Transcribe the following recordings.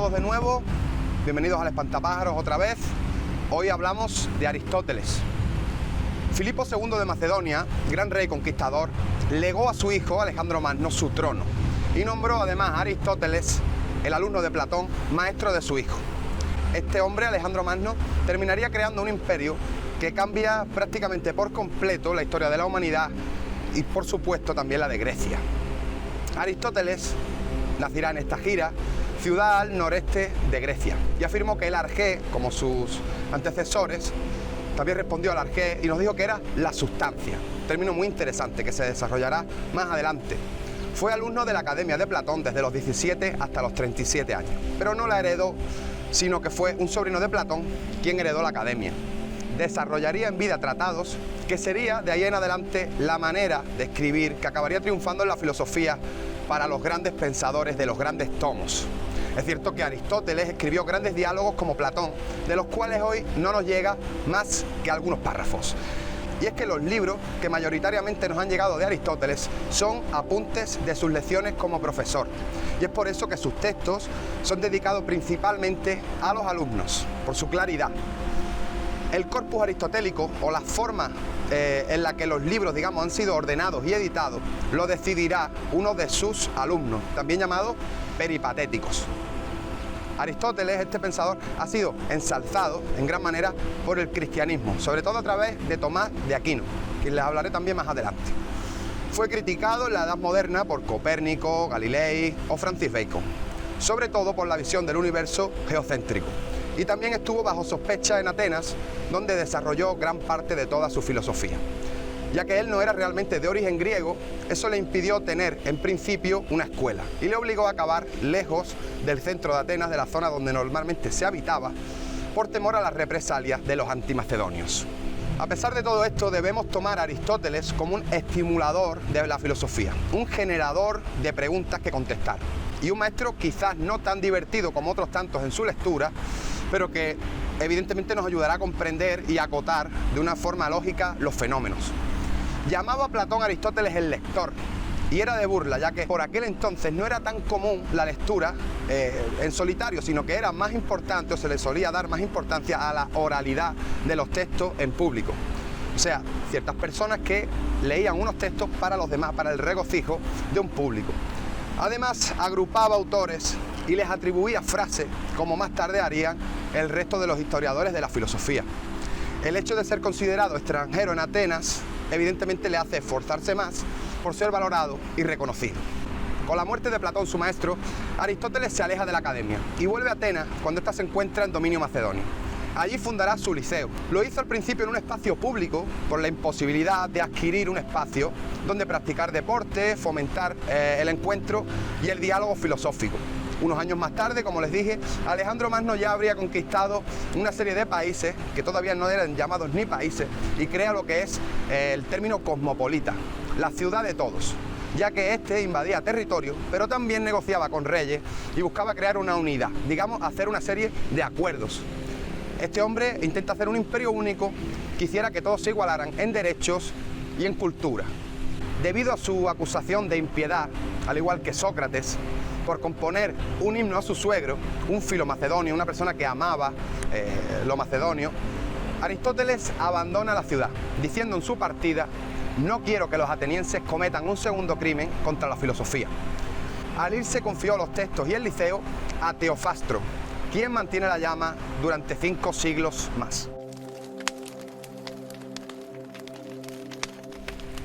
De nuevo, bienvenidos al Espantapájaros otra vez. Hoy hablamos de Aristóteles. Filipo II de Macedonia, gran rey conquistador, legó a su hijo Alejandro Magno su trono y nombró además a Aristóteles, el alumno de Platón, maestro de su hijo. Este hombre, Alejandro Magno, terminaría creando un imperio que cambia prácticamente por completo la historia de la humanidad y por supuesto también la de Grecia. Aristóteles nacerá en Estagira, ciudad al noreste de Grecia, y afirmó que el arjé, como sus antecesores, también respondió al arjé y nos dijo que era la sustancia, término muy interesante que se desarrollará más adelante. Fue alumno de la Academia de Platón desde los 17 hasta los 37 años, pero no la heredó, sino que fue un sobrino de Platón quien heredó la Academia. Desarrollaría en vida tratados que sería de ahí en adelante la manera de escribir que acabaría triunfando en la filosofía para los grandes pensadores de los grandes tomos. Es cierto que Aristóteles escribió grandes diálogos como Platón, de los cuales hoy no nos llega más que algunos párrafos. Y es que los libros que mayoritariamente nos han llegado de Aristóteles son apuntes de sus lecciones como profesor. Y es por eso que sus textos son dedicados principalmente a los alumnos, por su claridad. El corpus aristotélico, o la forma en la que los libros, digamos, han sido ordenados y editados, lo decidirá uno de sus alumnos, también llamado peripatéticos. Aristóteles, este pensador, ha sido ensalzado en gran manera por el cristianismo, sobre todo a través de Tomás de Aquino, quien les hablaré también más adelante. Fue criticado en la Edad Moderna por Copérnico, Galilei o Francis Bacon, sobre todo por la visión del universo geocéntrico. Y también estuvo bajo sospecha en Atenas, donde desarrolló gran parte de toda su filosofía. Ya que él no era realmente de origen griego, eso le impidió tener en principio una escuela y le obligó a acabar lejos del centro de Atenas, de la zona donde normalmente se habitaba, por temor a las represalias de los antimacedonios. A pesar de todo esto, debemos tomar a Aristóteles como un estimulador de la filosofía, un generador de preguntas que contestar, y un maestro quizás no tan divertido como otros tantos en su lectura, pero que evidentemente nos ayudará a comprender y acotar de una forma lógica los fenómenos. Llamaba a Platón Aristóteles el lector, y era de burla, ya que por aquel entonces no era tan común la lectura en solitario, sino que era más importante, o se le solía dar más importancia a la oralidad de los textos en público. O sea, ciertas personas que leían unos textos para los demás, para el regocijo de un público. Además, agrupaba autores y les atribuía frases, como más tarde harían el resto de los historiadores de la filosofía. El hecho de ser considerado extranjero en Atenas, evidentemente le hace esforzarse más por ser valorado y reconocido. Con la muerte de Platón, su maestro, Aristóteles se aleja de la academia y vuelve a Atenas cuando ésta se encuentra en dominio macedonio. Allí fundará su liceo. Lo hizo al principio en un espacio público por la imposibilidad de adquirir un espacio donde practicar deporte, fomentar el encuentro y el diálogo filosófico. Unos años más tarde, como les dije, Alejandro Magno ya habría conquistado una serie de países que todavía no eran llamados ni países y crea lo que es el término cosmopolita, la ciudad de todos, ya que este invadía territorio, pero también negociaba con reyes y buscaba crear una unidad, digamos, hacer una serie de acuerdos. Este hombre intenta hacer un imperio único que hiciera que todos se igualaran en derechos y en cultura. Debido a su acusación de impiedad, al igual que Sócrates, por componer un himno a su suegro, un filomacedonio, una persona que amaba lo macedonio, Aristóteles abandona la ciudad, diciendo en su partida: no quiero que los atenienses cometan un segundo crimen contra la filosofía. Al irse confió los textos y el liceo a Teofastro, quien mantiene la llama durante 5 siglos más.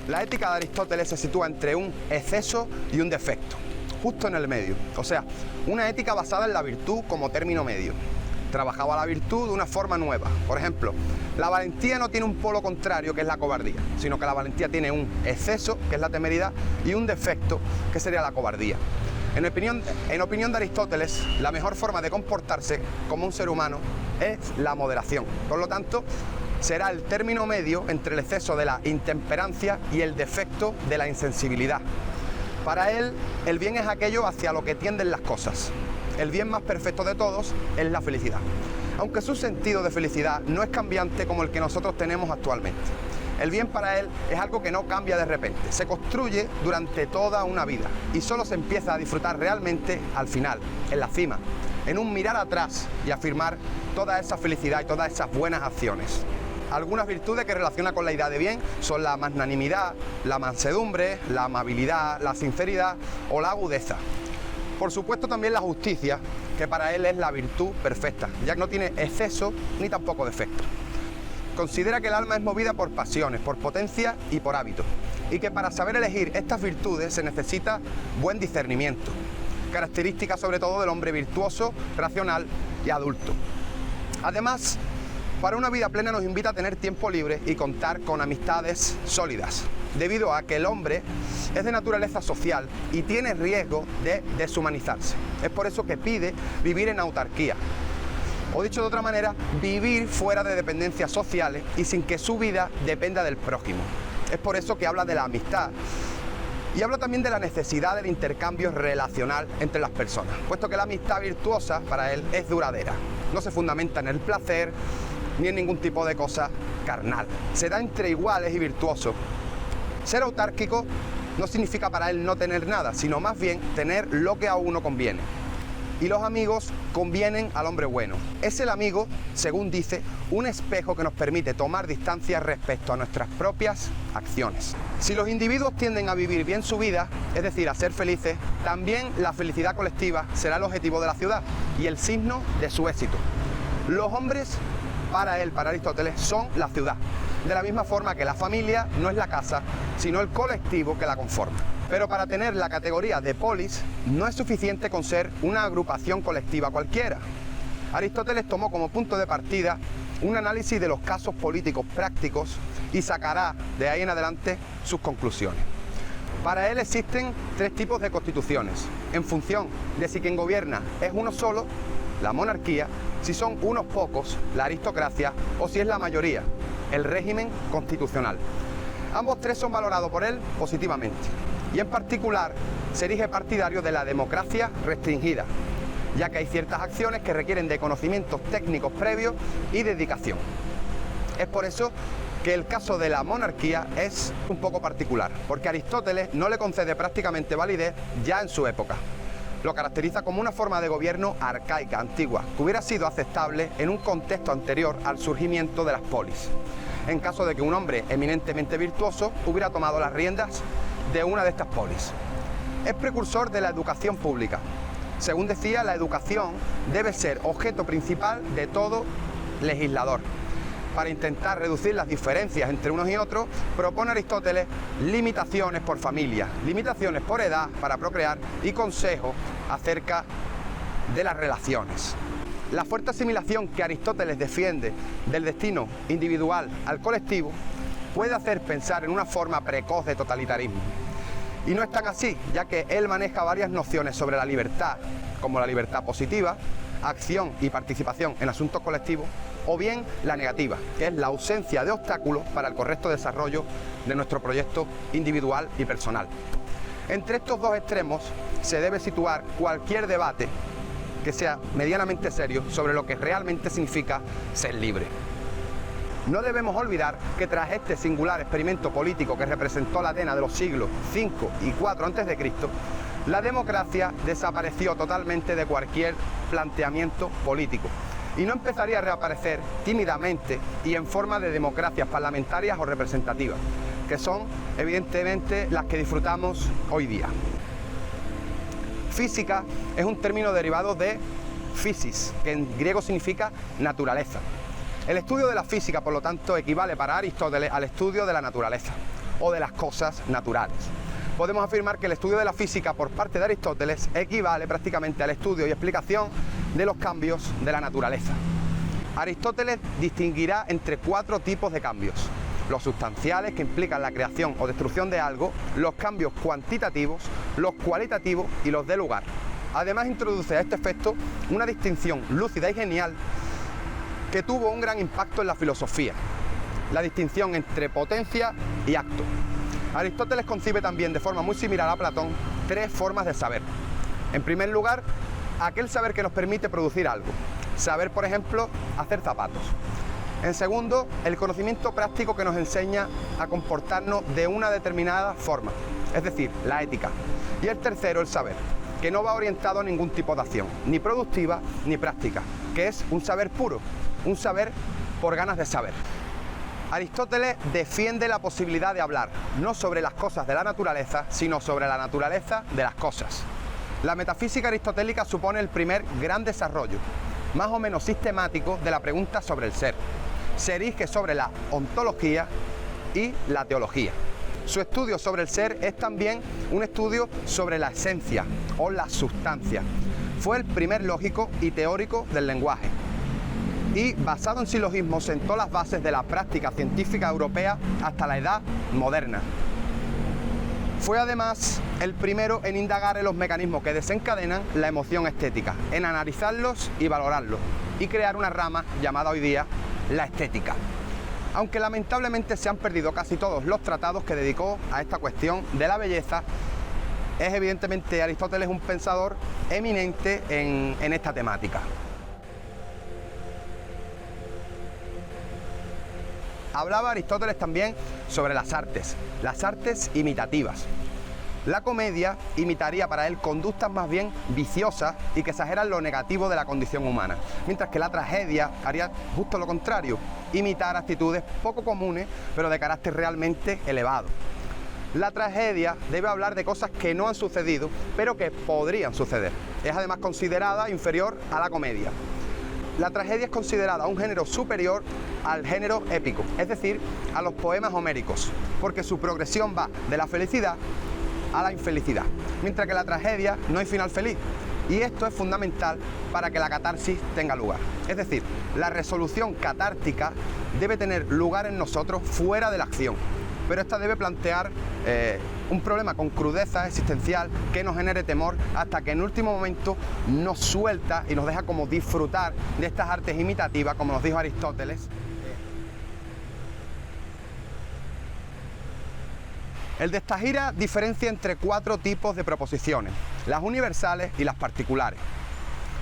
La ética de Aristóteles se sitúa entre un exceso y un defecto, justo en el medio, o sea, una ética basada en la virtud como término medio. trabajaba la virtud de una forma nueva. Por ejemplo, la valentía no tiene un polo contrario, que es la cobardía, sino que la valentía tiene un exceso, que es la temeridad, y un defecto, que sería la cobardía. En opinión de Aristóteles, la mejor forma de comportarse como un ser humano es la moderación. Por lo tanto, será el término medio entre el exceso de la intemperancia y el defecto de la insensibilidad. Para él, el bien es aquello hacia lo que tienden las cosas. El bien más perfecto de todos es la felicidad, aunque su sentido de felicidad no es cambiante como el que nosotros tenemos actualmente. El bien para él es algo que no cambia de repente, se construye durante toda una vida y solo se empieza a disfrutar realmente al final, en la cima, en un mirar atrás y afirmar toda esa felicidad y todas esas buenas acciones. Algunas virtudes que relaciona con la idea de bien son la magnanimidad, la mansedumbre, la amabilidad, la sinceridad o la agudeza. Por supuesto también la justicia, que para él es la virtud perfecta, ya que no tiene exceso ni tampoco defecto. Considera que el alma es movida por pasiones, por potencia y por hábito, y que para saber elegir estas virtudes se necesita buen discernimiento, característica sobre todo del hombre virtuoso, racional y adulto. Además, para una vida plena nos invita a tener tiempo libre y contar con amistades sólidas, debido a que el hombre es de naturaleza social y tiene riesgo de deshumanizarse. Es por eso que pide vivir en autarquía, o dicho de otra manera, vivir fuera de dependencias sociales y sin que su vida dependa del prójimo. Es por eso que habla de la amistad y habla también de la necesidad del intercambio relacional entre las personas, puesto que la amistad virtuosa para él es duradera, no se fundamenta en el placer ni en ningún tipo de cosa carnal, se da entre iguales y virtuosos. Ser autárquico no significa para él no tener nada, sino más bien tener lo que a uno conviene. Y los amigos convienen al hombre bueno. Es el amigo, según dice, un espejo que nos permite tomar distancia respecto a nuestras propias acciones. Si los individuos tienden a vivir bien su vida, es decir, a ser felices, también la felicidad colectiva será el objetivo de la ciudad y el signo de su éxito. Los hombres, para él, para Aristóteles, son la ciudad, de la misma forma que la familia no es la casa, sino el colectivo que la conforma. Pero para tener la categoría de polis, no es suficiente con ser una agrupación colectiva cualquiera. Aristóteles tomó como punto de partida un análisis de los casos políticos prácticos y sacará de ahí en adelante sus conclusiones. Para él existen tres tipos de constituciones, en función de si quien gobierna es uno solo, la monarquía, si son unos pocos, la aristocracia, o si es la mayoría, el régimen constitucional. Ambos tres son valorados por él positivamente y en particular se erige partidario de la democracia restringida, ya que hay ciertas acciones que requieren de conocimientos técnicos previos y dedicación. Es por eso que el caso de la monarquía es un poco particular, porque Aristóteles no le concede prácticamente validez ya en su época. Lo caracteriza como una forma de gobierno arcaica, antigua, que hubiera sido aceptable en un contexto anterior al surgimiento de las polis, en caso de que un hombre eminentemente virtuoso hubiera tomado las riendas de una de estas polis. Es precursor de la educación pública. Según decía, la educación debe ser objeto principal de todo legislador. Para intentar reducir las diferencias entre unos y otros, propone Aristóteles limitaciones por familia, limitaciones por edad para procrear y consejos acerca de las relaciones. La fuerte asimilación que Aristóteles defiende del destino individual al colectivo puede hacer pensar en una forma precoz de totalitarismo. Y no es tan así, ya que él maneja varias nociones sobre la libertad, como la libertad positiva, acción y participación en asuntos colectivos, o bien la negativa, que es la ausencia de obstáculos para el correcto desarrollo de nuestro proyecto individual y personal. Entre estos dos extremos se debe situar cualquier debate que sea medianamente serio sobre lo que realmente significa ser libre. No debemos olvidar que tras este singular experimento político que representó la Atenas de los siglos V y IV a.C., la democracia desapareció totalmente de cualquier planteamiento político y no empezaría a reaparecer tímidamente y en forma de democracias parlamentarias o representativas, que son evidentemente las que disfrutamos hoy día. Física es un término derivado de physis, que en griego significa naturaleza. El estudio de la física, por lo tanto, equivale para Aristóteles al estudio de la naturaleza o de las cosas naturales. Podemos afirmar que el estudio de la física por parte de Aristóteles equivale prácticamente al estudio y explicación de los cambios de la naturaleza. Aristóteles distinguirá entre 4 tipos de cambios: los sustanciales, que implican la creación o destrucción de algo; los cambios cuantitativos; los cualitativos; y los de lugar. Además, introduce a este efecto una distinción lúcida y genial que tuvo un gran impacto en la filosofía: la distinción entre potencia y acto. Aristóteles concibe también, de forma muy similar a Platón, 3 formas de saber. En primer lugar, aquel saber que nos permite producir algo. Saber, por ejemplo, hacer zapatos. En segundo, el conocimiento práctico que nos enseña a comportarnos de una determinada forma, es decir, la ética. Y el tercero, el saber, que no va orientado a ningún tipo de acción, ni productiva ni práctica, que es un saber puro, un saber por ganas de saber. Aristóteles defiende la posibilidad de hablar, no sobre las cosas de la naturaleza, sino sobre la naturaleza de las cosas. La metafísica aristotélica supone el primer gran desarrollo, más o menos sistemático, de la pregunta sobre el ser. Se erige sobre la ontología y la teología. Su estudio sobre el ser es también un estudio sobre la esencia o la sustancia. Fue el primer lógico y teórico del lenguaje, y basado en silogismos sentó las bases de la práctica científica europea hasta la edad moderna. Fue además el primero en indagar en los mecanismos que desencadenan la emoción estética, en analizarlos y valorarlos, y crear una rama llamada hoy día la estética. Aunque lamentablemente se han perdido casi todos los tratados que dedicó a esta cuestión de la belleza, es evidentemente Aristóteles un pensador eminente en esta temática. Hablaba Aristóteles también sobre las artes imitativas. La comedia imitaría para él conductas más bien viciosas y que exageran lo negativo de la condición humana, mientras que la tragedia haría justo lo contrario: imitar actitudes poco comunes, pero de carácter realmente elevado. La tragedia debe hablar de cosas que no han sucedido, pero que podrían suceder. Es además considerada inferior a la comedia. La tragedia es considerada un género superior al género épico, es decir, a los poemas homéricos, porque su progresión va de la felicidad a la infelicidad, mientras que la tragedia no hay final feliz, y esto es fundamental para que la catarsis tenga lugar. Es decir, la resolución catártica debe tener lugar en nosotros fuera de la acción, pero esta debe plantear un problema con crudeza existencial que nos genere temor, hasta que en último momento nos suelta y nos deja como disfrutar de estas artes imitativas, como nos dijo Aristóteles. El de Estagira diferencia entre 4 tipos de proposiciones: las universales y las particulares.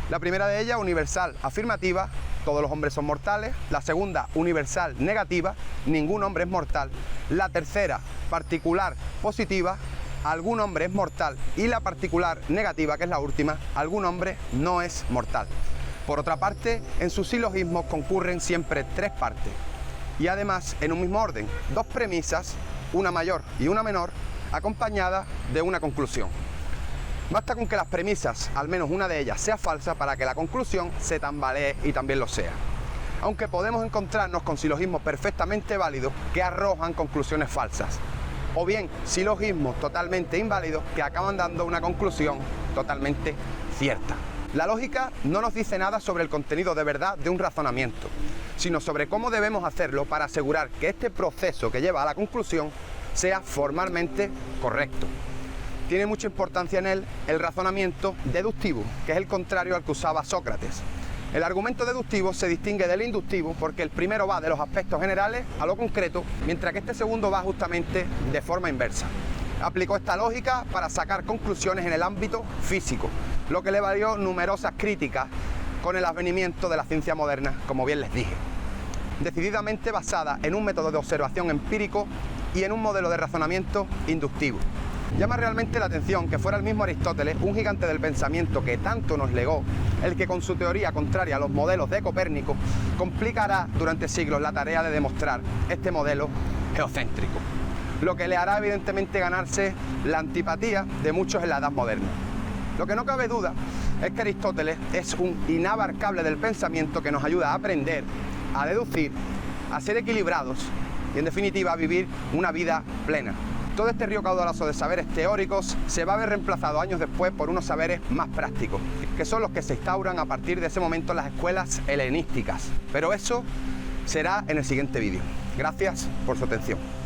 La primera de ellas, universal afirmativa: todos los hombres son mortales. La segunda, universal negativa: ningún hombre es mortal. La tercera, particular positiva: algún hombre es mortal. Y la particular negativa, que es la última: algún hombre no es mortal. Por otra parte, en sus silogismos concurren siempre 3 partes, y además en un mismo orden: 2 premisas, una mayor y una menor, acompañadas de una conclusión. Basta con que las premisas, al menos una de ellas, sea falsa para que la conclusión se tambalee y también lo sea. Aunque podemos encontrarnos con silogismos perfectamente válidos que arrojan conclusiones falsas, o bien silogismos totalmente inválidos que acaban dando una conclusión totalmente cierta. La lógica no nos dice nada sobre el contenido de verdad de un razonamiento, sino sobre cómo debemos hacerlo para asegurar que este proceso que lleva a la conclusión sea formalmente correcto. Tiene mucha importancia en él el razonamiento deductivo, que es el contrario al que usaba Sócrates. El argumento deductivo se distingue del inductivo porque el primero va de los aspectos generales a lo concreto, mientras que este segundo va justamente de forma inversa. Aplicó esta lógica para sacar conclusiones en el ámbito físico, lo que le valió numerosas críticas con el advenimiento de la ciencia moderna, como bien les dije. Decididamente basada en un método de observación empírico y en un modelo de razonamiento inductivo. Llama realmente la atención que fuera el mismo Aristóteles, un gigante del pensamiento que tanto nos legó, el que con su teoría contraria a los modelos de Copérnico complicará durante siglos la tarea de demostrar este modelo geocéntrico, lo que le hará evidentemente ganarse la antipatía de muchos en la edad moderna. Lo que no cabe duda es que Aristóteles es un inabarcable del pensamiento que nos ayuda a aprender, a deducir, a ser equilibrados y en definitiva a vivir una vida plena. Todo este río caudaloso de saberes teóricos se va a ver reemplazado años después por unos saberes más prácticos, que son los que se instauran a partir de ese momento en las escuelas helenísticas. Pero eso será en el siguiente vídeo. Gracias por su atención.